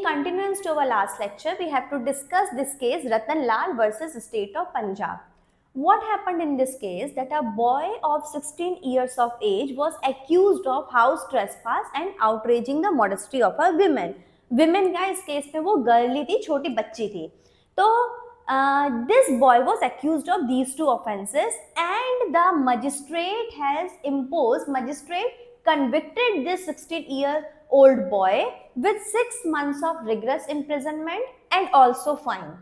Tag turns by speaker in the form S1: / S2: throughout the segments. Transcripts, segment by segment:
S1: in continuance to our last lecture, we have to discuss this case Ratan Lal versus State of Punjab. What happened in this case that a boy of 16 years of age was accused of house trespass and outraging the modesty of a woman. Women का इस case में वो girly थी, छोटी बच्ची थी. तो this boy was accused of these two offences and the magistrate convicted this 16-year-old boy with 6 months of rigorous imprisonment and also fine.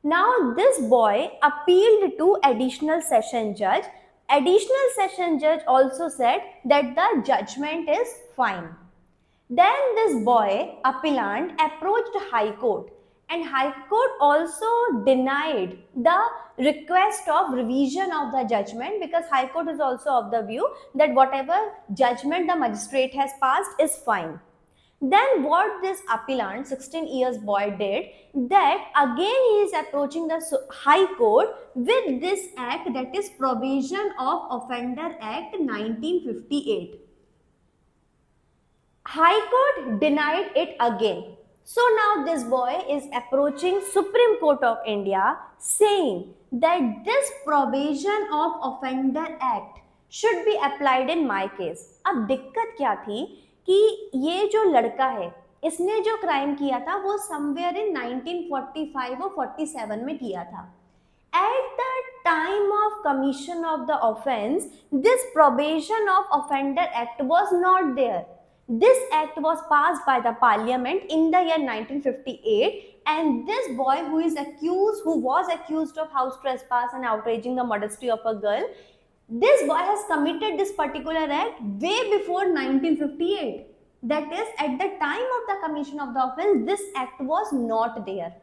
S1: Now this boy appealed to additional session judge. Additional session judge also said that the judgment is fine. Then this boy, appellant, approached High Court and High Court also denied the request of revision of the judgment because High Court is also of the view that whatever judgment the magistrate has passed is fine. Then what this appellant, 16 years boy did, that again he is approaching the High Court with this act, that is Provision of Offender Act 1958. High Court denied it again. So now this boy is approaching Supreme Court of India saying that this Provision of Offender Act should be applied in my case. अब दिक्कत क्या थी कि ये जो लड़का है इसने जो क्राइम किया था वो समवेयर इन 1945 और 47 में किया था. At the time of commission of the offense, this Probation of Offender Act was not there. This act was passed by the parliament in the year 1958 and this boy who was accused of house trespass and outraging the modesty of a girl, this boy has committed this particular act way before 1958. That is, at the time of the commission of the offense, this act was not there.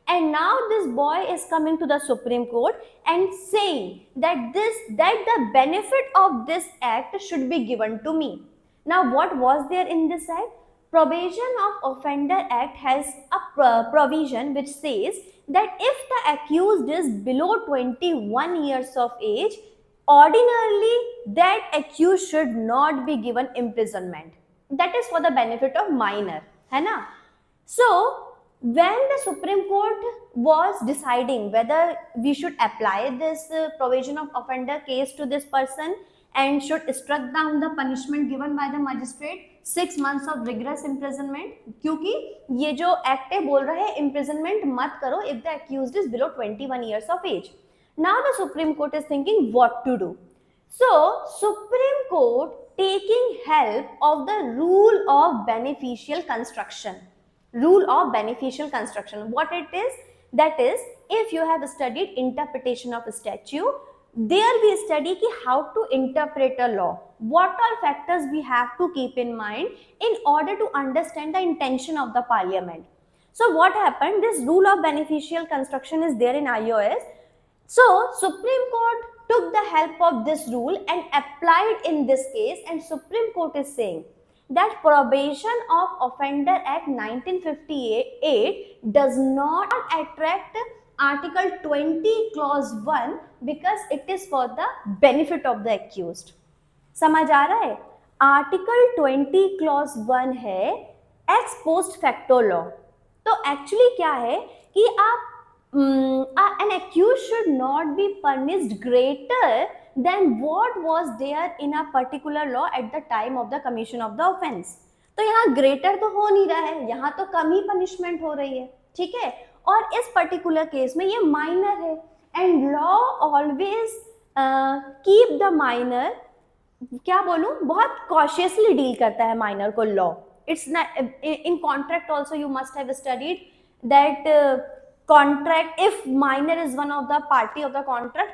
S1: And now this boy is coming to the Supreme Court and saying that the benefit of this act should be given to me. Now what was there in this act? Probation of Offender Act has a provision which says that if the accused is below 21 years of age, ordinarily that accused should not be given imprisonment. That is for the benefit of minor, है ना? So when the Supreme Court was deciding whether we should apply this provision of offender case to this person and should struck down the punishment given by the magistrate 6 months of rigorous imprisonment, क्योंकि ये जो act है बोल रहा है imprisonment मत करो if the accused is below 21 years of age. Now the Supreme Court is thinking what to do. So Supreme Court taking help of the rule of beneficial construction. Rule of beneficial construction. What it is? That is, if you have studied interpretation of a statute, there we study ki how to interpret a law. What are factors we have to keep in mind in order to understand the intention of the parliament. So what happened? This rule of beneficial construction is there in iOS. So Supreme Court took the help of this rule and applied in this case, and Supreme Court is saying that Probation of Offender Act 1958 does not attract Article 20 Clause 1 because it is for the benefit of the accused. समझ आ रहा है? Article 20 Clause 1 है ex post facto law. तो actually क्या है कि आप an accused should not be punished greater than what was there in a particular law at the time of the commission of the offense. तो यहाँ greater तो हो नहीं रहा है, यहाँ तो कम ही punishment हो रही है, ठीक है? और इस particular case में ये minor है and law always keep the minor, क्या बोलूँ, बहुत cautiously deal करता है minor को law. It's not in contract also you must have studied that contract, if minor is one of the party of the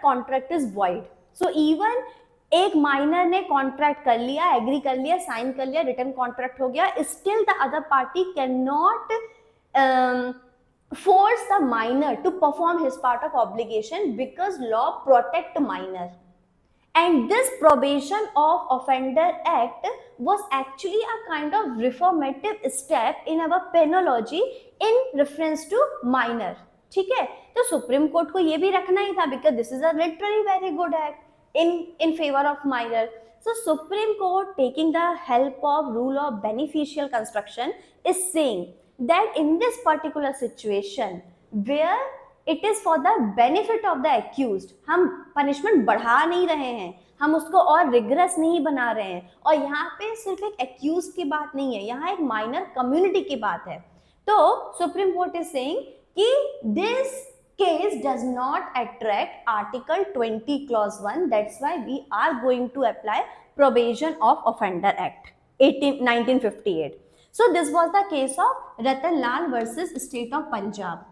S1: contract is void. So even एक minor ने contract कर लिया, agree कर लिया, sign कर लिया, written contract हो गया, still the other party cannot force the minor to perform his part of obligation because law protect minor. And this Probation of Offender Act was actually a kind of reformative step in our penology in reference to minor. ठीक है, तो supreme court को ये भी रखना ही था because this is a literally very good act in favor of minor. So Supreme Court taking the help of rule of beneficial construction is saying that in this particular situation where it is for the benefit of the accused, हम punishment बढ़ा नहीं रहे हैं, हम उसको और regret नहीं बना रहे हैं, और यहाँ पे सिर्फ एक accused की बात नहीं है, यहाँ एक माइनर कम्युनिटी की बात है. तो सुप्रीम कोर्ट इज सेइंग कि this case does not attract article 20 clause 1, that's why we are going to apply probation of offender act 1958. So this was the case of Ratan Lal versus state of Punjab.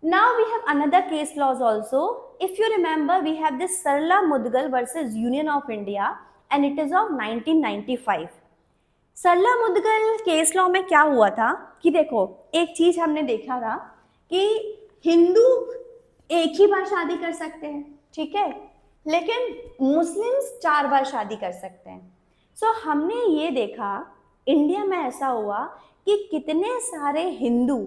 S1: Now we have another case laws also. If you remember, we have this Sarla Mudgal versus Union of India and it is of 1995. Sarla Mudgal case law में क्या हुआ था कि देखो, एक चीज हमने देखा था कि हिंदू एक ही बार शादी कर सकते हैं, ठीक है, लेकिन मुस्लिम्स 4 बार शादी कर सकते हैं. सो हमने ये देखा इंडिया में ऐसा हुआ कि कितने सारे हिंदू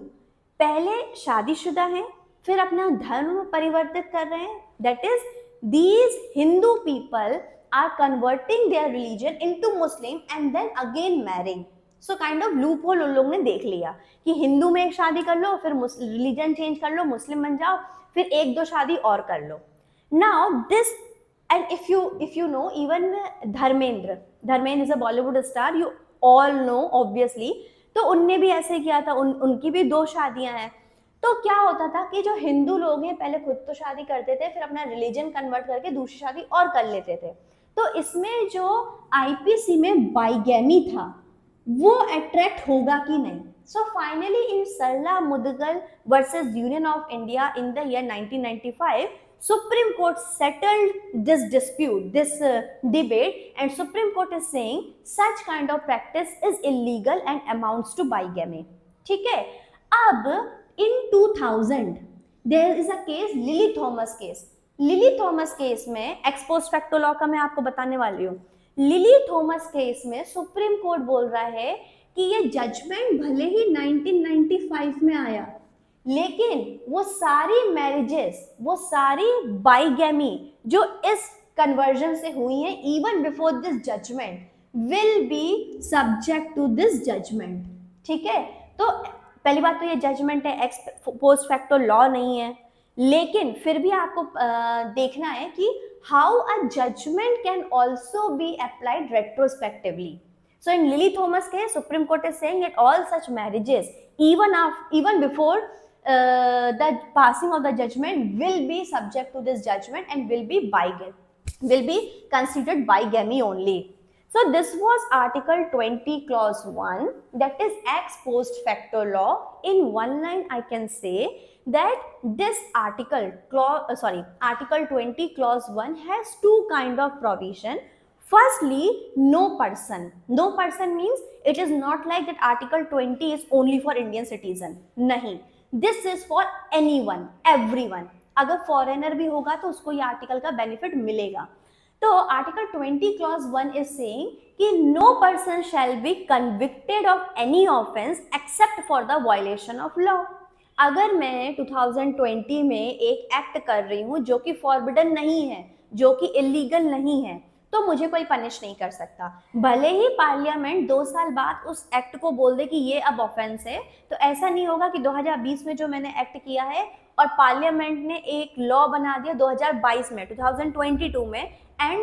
S1: पहले शादीशुदा हैं, फिर अपना धर्म परिवर्तित कर रहे हैं. That is these Hindu people are converting their religion into Muslim and then again marrying. So kind of loophole उन लोगों ने देख लिया कि हिंदू में एक शादी कर लो, फिर रिलीजन चेंज कर लो, मुस्लिम बन जाओ, फिर एक दो शादी और कर लो. Now this, and if you know, even Dharmendra is a Bollywood star, you all know obviously. तो उनने भी ऐसे किया था, उनकी भी 2 शादियां हैं. तो क्या होता था कि जो हिंदू लोग हैं पहले खुद तो शादी करते थे, फिर अपना रिलीजन कन्वर्ट करके दूसरी शादी और कर लेते थे. तो इसमें जो आईपीसी में बाइगैमी था वो अट्रैक्ट होगा कि नहीं. So finally in Sarla Mudgal versus Union of India in the year 1995, Supreme Court settled this dispute, this debate, and Supreme Court is saying such kind of practice is illegal and amounts to bigamy. ठीक है. अब in 2000 there is a case, lily Thomas case. Lily Thomas case में x post facto law का मैं आपको बताने वाली हूँ. लिली थॉमस केस में सुप्रीम कोर्ट बोल रहा है कि ये जजमेंट भले ही 1995 में आया, लेकिन वो सारी मैरिजेस, वो सारी बाइगैमी जो इस कन्वर्जन से हुई हैं even before this judgement will be subject to this judgement. ठीक है. तो पहली बात तो ये जजमेंट है, एक्स पोस्ट फैक्टो लॉ नहीं है, लेकिन फिर भी आपको देखना है कि how a judgment can also be applied retrospectively. So in Lily Thomas के supreme court is saying that all such marriages even before the passing of the judgment will be subject to this judgment and will be considered bigamy only. So this was Article 20 Clause 1, that is ex post facto law. In one line I can say that this Article 20 Clause 1 has 2 kind of provision. Firstly, no person. No person means it is not like that Article 20 is only for Indian citizen. नहीं, this is for anyone, everyone. अगर foreigner भी होगा तो उसको ये article का benefit मिलेगा. तो आर्टिकल 20 क्लॉज 1 इज सेइंग कि no person shall be convicted of any offence except for the violation of law. अगर मैं 2020 में एक एक्ट कर रही हूँ जो कि फॉरबिडन नहीं है, जो कि इलीगल नहीं है, तो मुझे कोई पनिश नहीं कर सकता. भले ही पार्लियामेंट 2 साल बाद उस एक्ट को बोल दे कि ये अब ऑफेंस है, तो ऐसा नहीं होगा कि 2020 में जो मैंने एक्ट किया है और पार्लियामेंट ने एक लॉ बना दिया 2022 में, 2022 में, and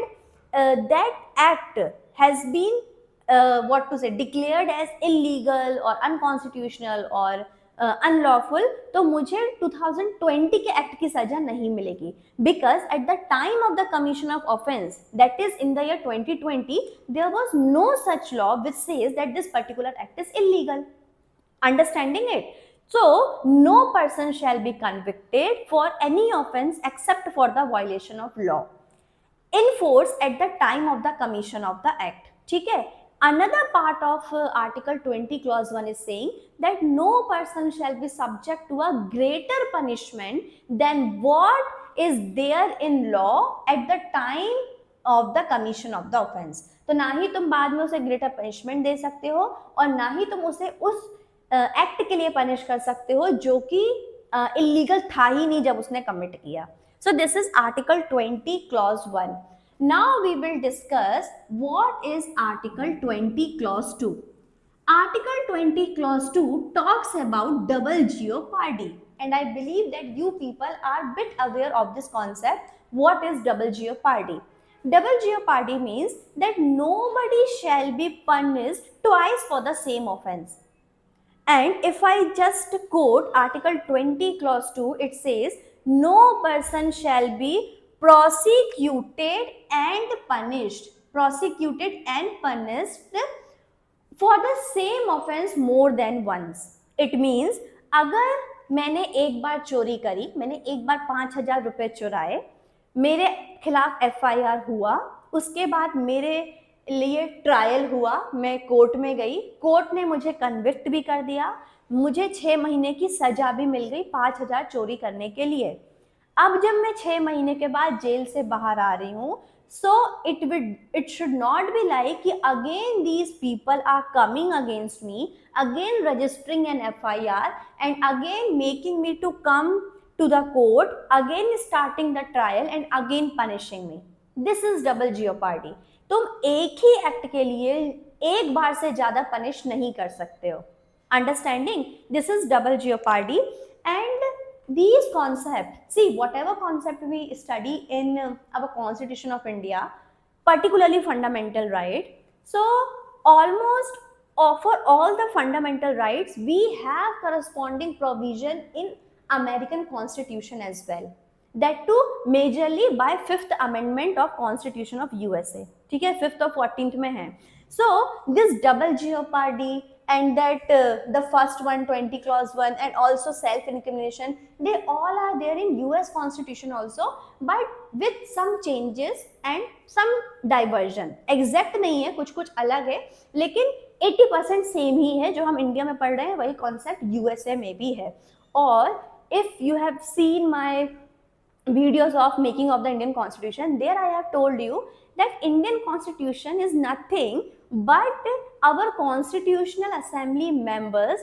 S1: that act has been what to say declared as illegal or unconstitutional or unlawful, तो मुझे 2020 के एक्ट की सजा नहीं मिलेगी. because at the time of the commission of offense, that is in the year 2020, there was no such law which says that this particular act is illegal. Understanding it? So no person shall be convicted for any offense except for the violation of law in force at the time of the commission of the act. ठीक है. Another part of Article 20 Clause 1 is saying that no person shall be subject to a greater punishment than what is there in law at the time of the commission of the offense. तो ना ही तुम बाद में उसे greater punishment दे सकते हो और ना ही तुम उसे उस एक्ट के लिए पनिश कर सकते हो जो कि इलीगल था ही नहीं जब उसने कमिट किया. So this is Article 20 Clause 1. Now we will discuss what is Article 20 Clause 2. Article 20 clause 2 talks about double jeopardy, and I believe that you people are bit aware of this concept. What is double jeopardy? Double jeopardy means that nobody shall be punished twice for the same offense. And if I just quote Article 20 clause 2, it says no person shall be prosecuted and punished for the same offense more than once. It means अगर मैंने एक बार चोरी करी, मैंने एक बार 5,000 रुपए चुराए, मेरे खिलाफ एफआईआर हुआ, उसके बाद मेरे लिए ट्रायल हुआ, मैं कोर्ट में गई, कोर्ट ने मुझे कन्विक्ट भी कर दिया, मुझे 6 महीने की सजा भी मिल गई 5,000 चोरी करने के लिए। अब जब मैं 6 महीने के बाद जेल से बाहर आ रही हूँ, so it should not be like कि again these people are coming against me, again registering an FIR and again making me to come to the court, again starting the trial and again punishing me. This is double jeopardy. तुम एक ही act के लिए एक बार से ज्यादा punish नहीं कर सकते हो. Understanding? This is double jeopardy. And these concepts, see, whatever concept we study in our Constitution of India, particularly fundamental right, so almost for all the fundamental rights we have corresponding provision in American Constitution as well, that too majorly by 5th amendment of Constitution of USA. ठीक है, 5th और 14th में है. So this double jeopardy and that the first one 20 clause 1 and also self incrimination, they all are there in US Constitution also, but with some changes and some diversion. Exact नहीं है, कुछ कुछ अलग है, लेकिन 80% same ही है. जो हम इंडिया में पढ़ रहे हैं वही कॉन्सेप्ट यूएसए में भी है. और if you have seen my videos of making of the Indian Constitution, there I have told you that Indian Constitution is nothing but our Constitutional Assembly members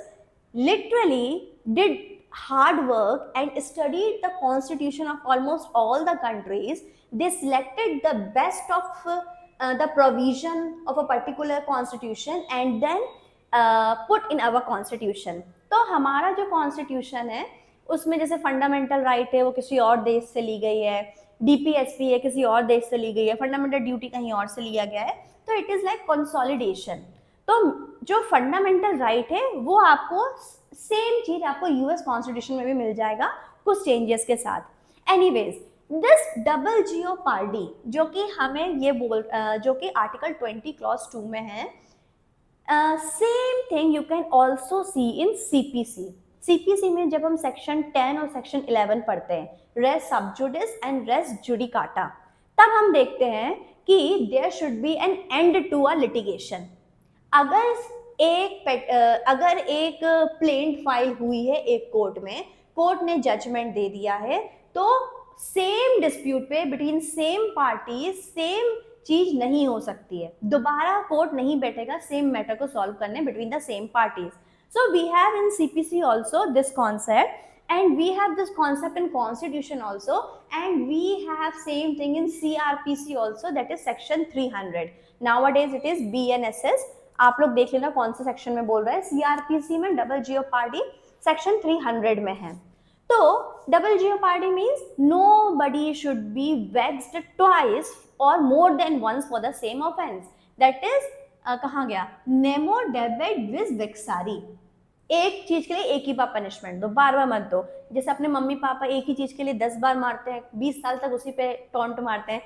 S1: literally did hard work and studied the constitution of almost all the countries. They selected the best of the provision of a particular constitution and then put in our constitution. तो हमारा जो constitution है उसमें जैसे fundamental right है वो किसी और देश से ली गई है, डीपीएसपी है किसी और देश से ली गई है, फंडामेंटल ड्यूटी कहीं और से लिया गया है, तो इट इज लाइक कंसोलिडेशन. तो जो फंडामेंटल राइट है वो आपको सेम चीज आपको यूएस कॉन्स्टिट्यूशन में भी मिल जाएगा कुछ चेंजेस के साथ. एनीवेज, दिस डबल जियोपार्डी जो कि हमें ये जो कि आर्टिकल 20 क्लॉज 2 में है, same thing you can also see in CPC. CPC में जब हम सेक्शन 10 और सेक्शन 11 पढ़ते हैं, res sub judice and res judicata, तब हम देखते हैं कि there should be an end to a litigation. अगर एक प्लेंट फाइल हुई है एक कोर्ट में, कोर्ट ने जजमेंट दे दिया है, तो सेम डिस्प्यूट पे बिटवीन सेम पार्टी सेम चीज नहीं हो सकती है, दोबारा कोर्ट नहीं बैठेगा सेम मैटर को सॉल्व करने between the same parties. So we have in CPC also this concept, and we have this concept in Constitution also, and we have same thing in CRPC also, that is section 300. Nowadays it is BNSS. आप लोग देख लेना कौन से section में बोल रहा है. CRPC में डबल जियोपार्डी सेक्शन 300 में है. तो double jeopardy means nobody should be vexed twice or more than once for the same offense. That is कहाँ गया, नेमो डेबिट विज विक्सारी. एक चीज के लिए एक ही बार पनिशमेंट दो, बार बार मत दो. जैसे अपने मम्मी पापा एक ही चीज के लिए 10 बार मारते हैं, 20 साल तक उसी पे टॉन्ट मारते हैं.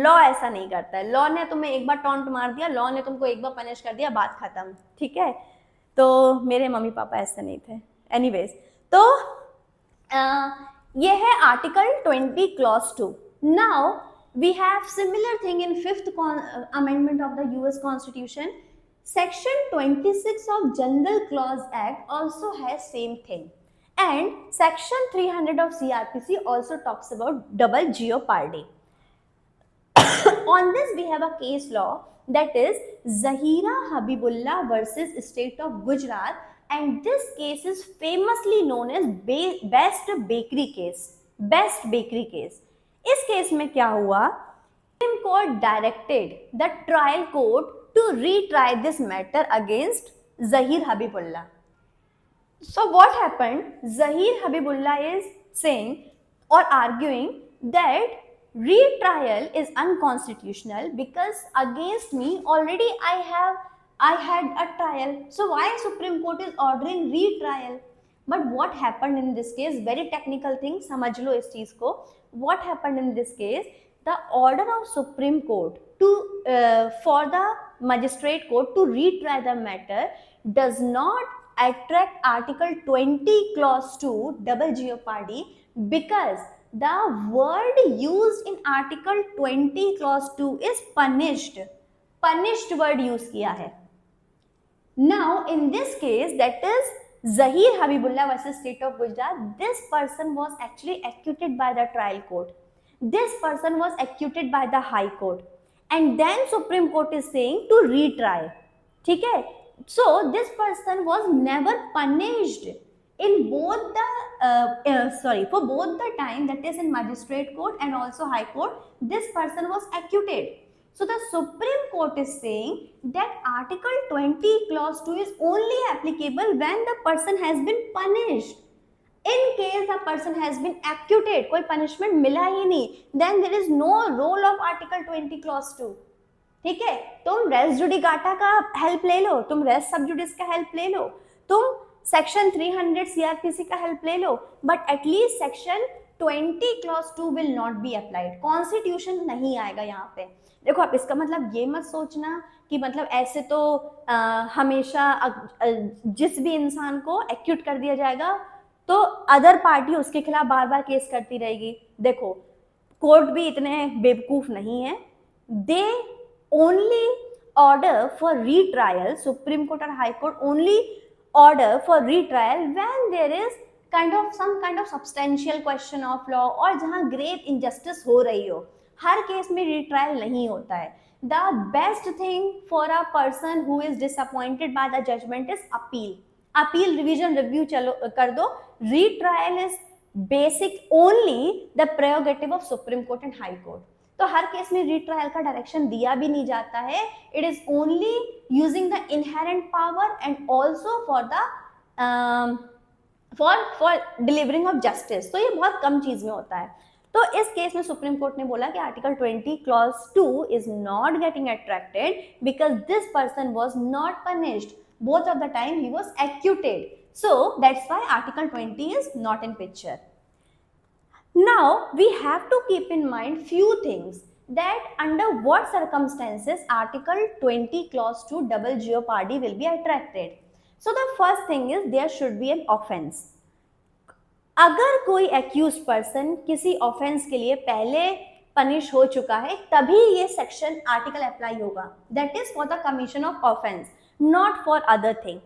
S1: लॉ ऐसा नहीं करता है. लॉ ने तुम्हें एक बार टॉन्ट मार दिया, लॉ ने तुमको एक बार पनिश कर दिया, बात खत्म. ठीक है, तो मेरे मम्मी पापा ऐसे नहीं थे. एनीवेज, तो ये है article 20 clause 2. Now we have similar thing in 5th amendment of the US Constitution. Section 26 of General Clause Act also has same thing, and section 300 of CRPC also talks about double jeopardy. On this we have a case law, that is Zahira Habibullah versus State of Gujarat, and this case is famously known as Best Bakery case. Best Bakery case. इस case में क्या हुआ, Supreme Court directed the trial court to retry this matter against Zahir Habibullah. So what happened? Zahir Habibullah is saying or arguing that retrial is unconstitutional because against me already I had a trial. So why Supreme Court is ordering retrial? But what happened in this case? Very technical thing. समझ लो इस चीज को. What happened in this case? The order of Supreme Court to for the magistrate court to retry the matter does not attract Article 20 Clause 2 double jeopardy because the word used in Article 20 Clause 2 is punished. Punished word use किया है. Now, in this case, that is Zahir Habibullah versus State of Gujarat, this person was actually acquitted by the trial court. This person was acquitted by the High Court. And then Supreme Court is saying to retry. ठीक है? So, this person was never punished in both the, for both the time, that is in Magistrate Court and also High Court, this person was acquitted. So the Supreme Court is saying that Article 20 Clause 2 is only applicable when the person has been punished. In case the person has been acquitted, कोई punishment मिला ही नहीं, then there is no role of Article 20 Clause 2. ठीक है, तुम race judicata का help ले लो, तुम race सब जुडिस का हेल्प ले लो, तुम सेक्शन 300 सीआरपीसी का हेल्प ले लो, but at least section 20 Clause 2 will not be applied. Constitution नहीं आएगा यहाँ पे. देखो, आप इसका मतलब ये मत सोचना कि मतलब ऐसे तो हमेशा जिस भी इंसान को एक्यूट कर दिया जाएगा तो अदर पार्टी उसके खिलाफ बार बार केस करती रहेगी. देखो, कोर्ट भी इतने बेवकूफ नहीं है. They only order for retrial, supreme court और high court only order for retrial when there is kind of substantial question of law और जहां ग्रेव इनजस्टिस हो रही हो. हर केस में रिट्रायल नहीं होता है. The best thing for a person who is disappointed by the judgment is appeal. Appeal, revision, review चलो कर दो. Retrial is basic only the prerogative of supreme court and high court. तो हर case में retrial का direction दिया भी नहीं जाता है. It is only using the inherent power and also for the for delivering of justice. तो ये बहुत कम चीज में होता है. तो इस केस में सुप्रीम कोर्ट ने बोला कि article 20 clause 2 is not getting attracted because this person was not punished. Both of the time he was acquitted. So that's why article 20 is not in picture. Now we have to keep in mind few things that under what circumstances article 20 clause 2 double jeopardy will be attracted. So the first thing is there should be an offense. अगर कोई accused person किसी offence के लिए पहले punish हो चुका है तभी ये सेक्शन आर्टिकल अप्लाई होगा. That is for the commission of offence, not for other thing.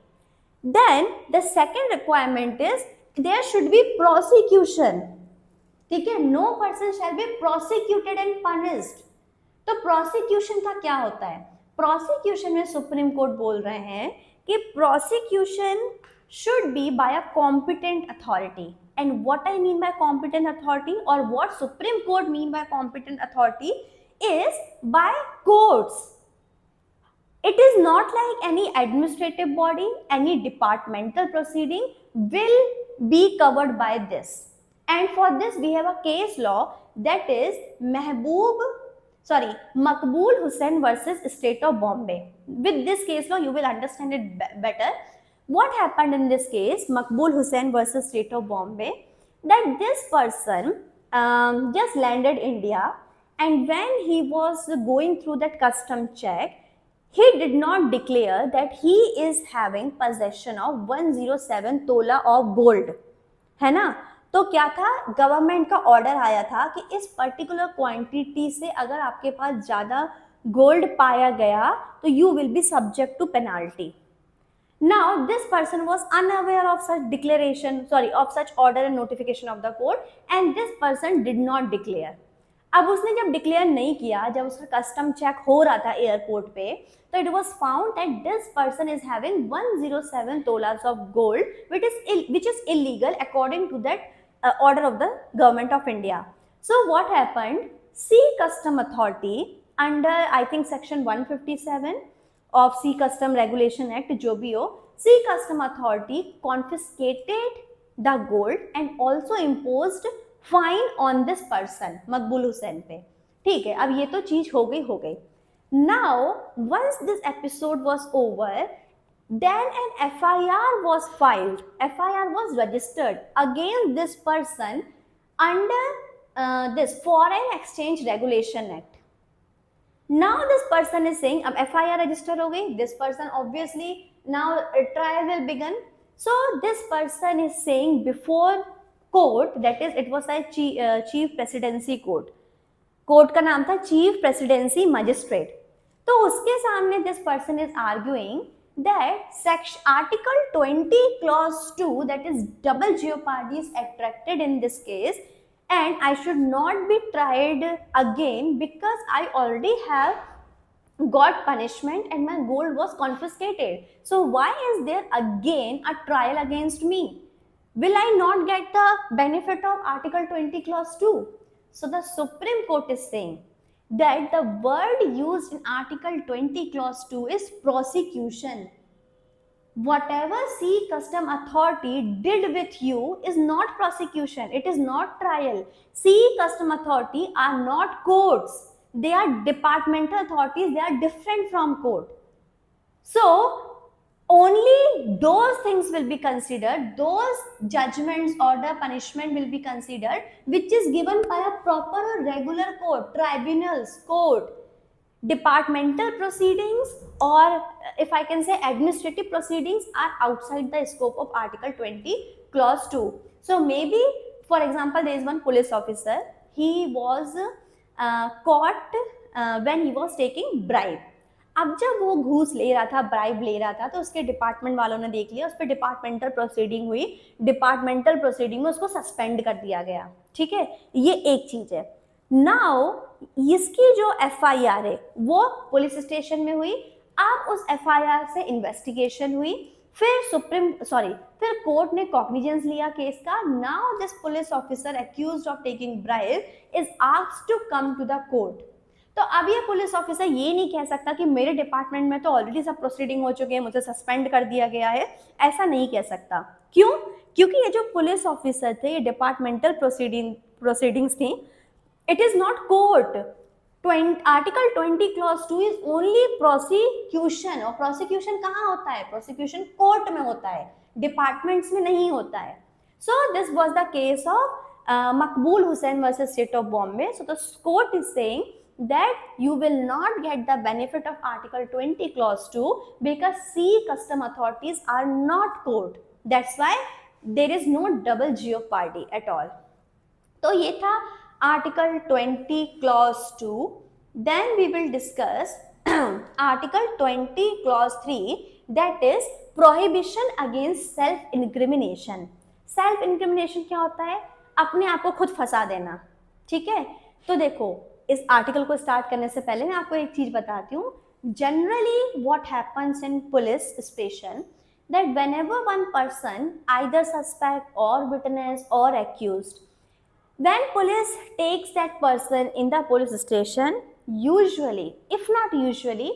S1: Then the second requirement is there should be prosecution. ठीक है, no person shall be prosecuted and punished. तो prosecution का क्या होता है? Prosecution में supreme court बोल रहे हैं कि prosecution should be by a competent authority. And what I mean by competent authority or what Supreme Court mean by competent authority is by courts. It is not like any administrative body, any departmental proceeding will be covered by this. And for this we have a case law that is Maqbool Hussain versus State of Bombay. With this case law you will understand it better. What happened in this case, Maqbool Hussain versus State of Bombay, that this person just landed India, and when he was going through that custom check, he did not declare that he is having possession of 107 तोला of gold. है ना? तो क्या था, government का order आया था कि इस पर्टिकुलर क्वांटिटी से अगर आपके पास ज़्यादा गोल्ड पाया गया तो you will be subject to penalty. Now this person was unaware of such declaration, of such order and notification of the court, and this person did not declare. अब उसने जब डिक्लेयर नहीं किया, जब उसका कस्टम चेक हो रहा था एयरपोर्ट पे, तो it was found that this person is having 107 tolas of gold which is illegal according to that order of the government of India. So what happened? Sea Custom Authority under I think section 157 of Sea Custom Regulation Act, जो भी हो, see custom authority confiscated the gold and also imposed fine on this person, Maqbool Hussain पे। ठीक है, अब ये तो चीज हो गई। Now, once this episode was over, then an FIR was filed. FIR was registered against this person under this Foreign Exchange Regulation Act. Now this person is saying, अब FIR register हो गई, this person obviously now a trial will begin. So this person is saying before court, that is it was a chief presidency court. Court का नाम था chief presidency magistrate. तो उसके सामने this person is arguing that section article 20 clause 2 that is double jeopardy is attracted in this case and I should not be tried again because I already have got punishment and my gold was confiscated. So why is there again a trial against me? Will I not get the benefit of Article 20 clause 2? So the Supreme Court is saying that the word used in Article 20 clause 2 is prosecution. Whatever sea custom authority did with you is not prosecution, it is not trial. Sea custom authority are not courts, they are departmental authorities, they are different from court. So only those things will be considered, those judgments, order, punishment will be considered which is given by a proper or regular court, tribunals, court. Departmental proceedings or if I can say administrative proceedings are outside the scope of Article 20 clause 2. So maybe for example there is one police officer, he was caught when he was taking bribe. अब जब वो घूस ले रहा था, bribe ले रहा था, तो उसके डिपार्टमेंट वालों ने देख लिया, उस पर डिपार्टमेंटल प्रोसीडिंग हुई, डिपार्टमेंटल प्रोसीडिंग में उसको सस्पेंड कर दिया गया। ठीक है, ये एक चीज है। नाउ इसकी जो FIR है वो पुलिस स्टेशन में हुई, अब उस FIR से इन्वेस्टिगेशन हुई, फिर कोर्ट ने कॉग्निजेंस लिया केस का। Now this police officer accused of taking bribe is asked to come to the court. तो अब ये पुलिस ऑफिसर ये नहीं कह सकता कि मेरे डिपार्टमेंट में तो ऑलरेडी सब प्रोसीडिंग हो चुके हैं, मुझे सस्पेंड कर दिया गया है, ऐसा नहीं कह सकता। क्यों? क्योंकि ये जो पुलिस ऑफिसर थे, ये डिपार्टमेंटल प्रोसीडिंग्स थी, it is not court. Article 20 clause 2 is only prosecution, और प्रोसिक्यूशन कहाँ होता है? प्रोसिक्यूशन कोर्ट में होता है, डिपार्टमेंट्स में नहीं होता है। So this was the case of Maqbool Hussain versus state of Bombay. So the court is saying that you will not get the benefit of Article 20 clause 2 because sea custom authorities are not court. That's why there is no double jeopardy at all. तो ये था Article 20 clause 2. Then we will discuss Article 20 clause 3, that is prohibition against self incrimination. Self incrimination क्या होता है? अपने आप को खुद फंसा देना। ठीक है, तो देखो इस आर्टिकल को स्टार्ट करने से पहले मैं आपको एक चीज बताती हूँ। Generally what happens in police station that whenever one person either suspect और विटनेस और accused, when police takes that person in the police station, usually if not usually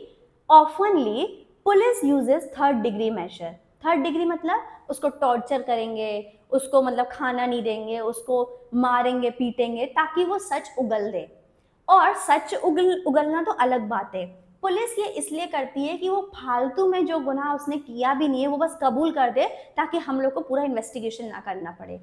S1: oftenly police uses third degree measure. Third degree मतलब उसको torture करेंगे, उसको मतलब खाना नहीं देंगे, उसको मारेंगे पीटेंगे ताकि वो सच उगल दे। और सच उगलना तो अलग बात है, पुलिस ये इसलिए करती है कि वो फालतू में जो गुनाह उसने किया भी नहीं है वो बस कबूल कर दे ताकि हम लोग को पूरा इन्वेस्टिगेशन ना करना पड़े।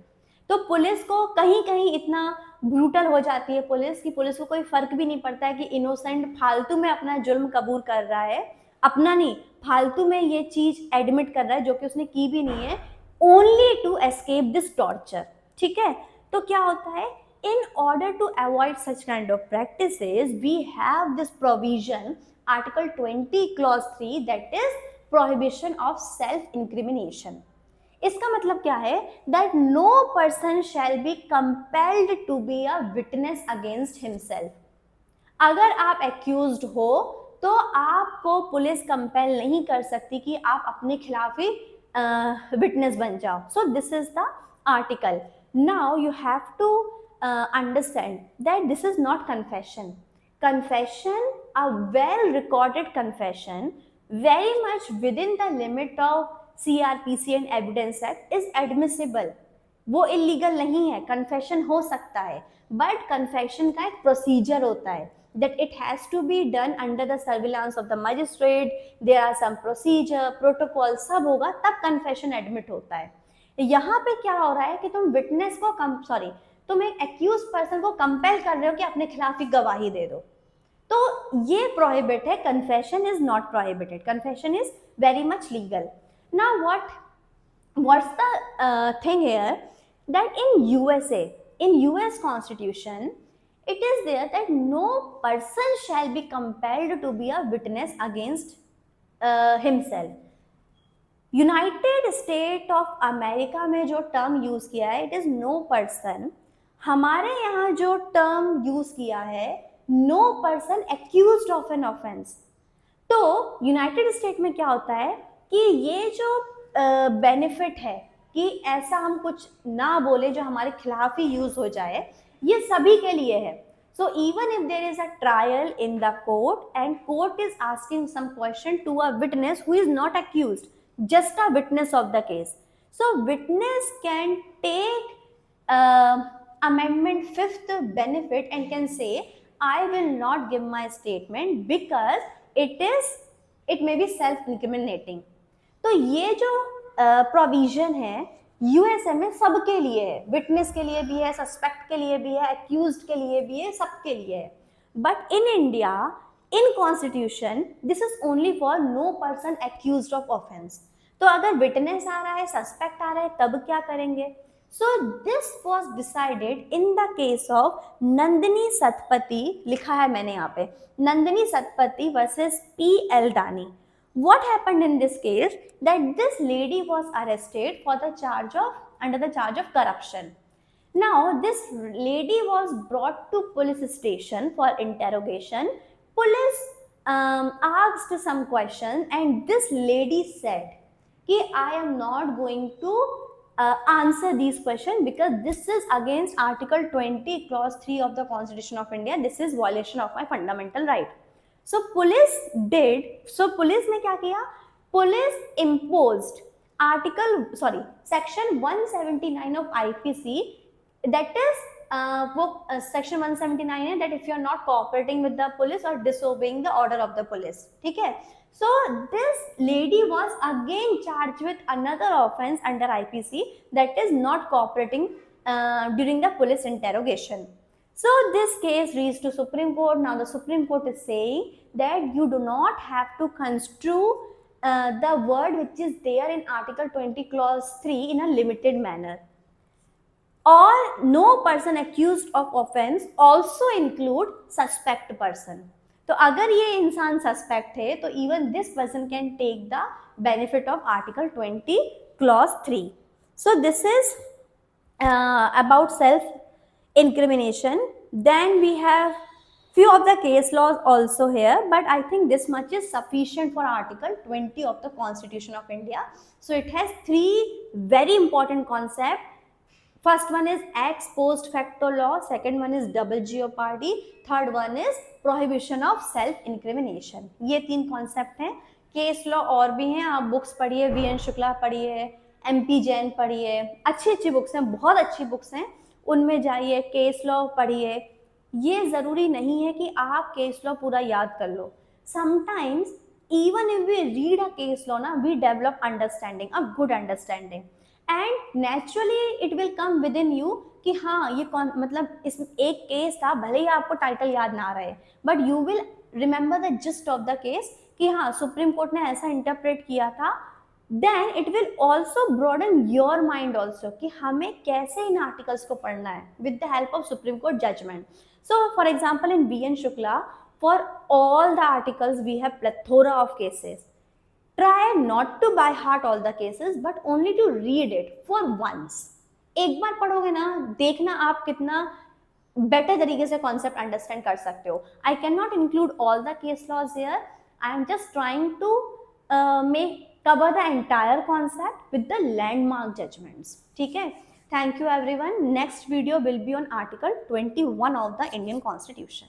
S1: तो पुलिस को कहीं कहीं इतना ब्रूटल हो जाती है पुलिस कि पुलिस को कोई फर्क भी नहीं पड़ता है कि इनोसेंट फालतू में अपना जुल्म कबूल कर रहा है, अपना नहीं फालतू में ये चीज एडमिट कर रहा है जो कि उसने की भी नहीं है, only to escape this torture. ठीक है, तो क्या होता है, in order to avoid such kind of practices we have this provision Article 20 clause 3, that is prohibition of self incrimination. इसका मतलब क्या है? that no person shall be compelled to be a witness against himself. अगर आप accused हो तो आपको police compel नहीं कर सकती कि आप अपने खिलाफ ही विटनेस बन जाओ। so this is the article. now you have to understand that this is not confession. Confession, a well recorded confession, very much within the limit of CRPC and evidence act is admissible, वो illegal नहीं है, confession हो सकता है, but confession का एक procedure होता है that it has to be done under the surveillance of the magistrate, there are some procedure, protocol, सब होगा तब कन्फेशन एडमिट होता है। यहाँ पे क्या हो रहा है कि तुम विटनेस को तुम एक एक्यूज पर्सन को कंपेल कर रहे हो कि अपने खिलाफ ही गवाही दे दो, तो ये प्रोहिबिट है। Confession is not prohibited, confession is very much legal. Now what's the thing here, that in USA, in US constitution, it is there that no person shall be compelled to be a witness against himself. United state of America में जो term use किया है it is no person, हमारे यहाँ जो term use किया है no person accused of an offence. तो यूनाइटेड स्टेट में क्या होता है कि ये जो बेनिफिट है कि ऐसा हम कुछ ना बोले जो हमारे खिलाफ ही यूज हो जाए, ये सभी के लिए है। So even if there is a trial in the court and court is asking some question to a witness who is not accused, just a witness of the case, so witness can take amendment 5th benefit and can say I will not give my statement because it may be self incriminating। तो ये जो provision है USA में सबके लिए है, witness के लिए भी है, सस्पेक्ट के लिए भी है, एक्यूज्ड के लिए भी है, सबके लिए है। But in India in constitution this is only for no person accused of offence. तो अगर विटनेस आ रहा है, सस्पेक्ट आ रहा है, तब क्या करेंगे? सो this was decided in the case of Nandini Satpathy, लिखा है मैंने यहाँ पे, नंदिनी सतपथी वर्सेस P.L. दानी। What happened in this case? That this lady was arrested for the charge of under the charge of corruption. Now this lady was brought to police station for interrogation. Police asked some questions and this lady said कि I am not going to answer these questions because this is against Article 20 Clause 3 of the Constitution of India. This is violation of my fundamental right. So police ने क्या किया? Police imposed section 179 of IPC, that is वो section 179 है that if you are not cooperating with the police or disobeying the order of the police, ठीक है? So this lady was again charged with another offense under IPC, that is not cooperating during the police interrogation. So this case reached to Supreme Court. Now the Supreme Court is saying that you do not have to construe the word which is there in Article 20 Clause 3 in a limited manner. Or no person accused of offense also include suspect person. तो अगर ये इंसान suspect है तो even this person can take the benefit of article 20 clause 3। So this is about self incrimination. Then we have few of the case laws also here, but I think this much is sufficient for Article 20 of the Constitution of India. So it has three very important concepts. First one is ex post facto law, second one is double jeopardy, third one is prohibition of self incrimination. ये तीन concept हैं। Case law और भी हैं, आप books पढ़िए, VN Shukla पढ़िए, MP Jain पढ़िए, अच्छी अच्छी बुक्स हैं, बहुत अच्छी बुक्स हैं, उनमें जाइए, केस लॉ पढ़िए। ये ज़रूरी नहीं है कि आप केस लॉ पूरा याद कर लो। Sometimes even if we read a case law ना, we develop understanding, a good understanding, and naturally it will come within you कि हाँ ये कौन, मतलब इस एक केस था, भले ही आपको टाइटल याद ना रहे, but you will remember the gist of the case कि हाँ सुप्रीम कोर्ट ने ऐसा इंटरप्रेट किया था। Then it will also broaden your mind also कि हमें कैसे इन आर्टिकल्स को पढ़ना है with the help of supreme court judgement. So for example in VN Shukla, for all the articles we have plethora of cases. Try not to by heart all the cases but only to read it for once. एक बार पढ़ोगे ना, देखना आप कितना better तरीके से concept understand कर सकते हो। I cannot include all the case laws here. I am just trying to cover the entire concept with the landmark judgments. ठीक है? Thank you everyone. Next video will be on Article 21 of the Indian Constitution.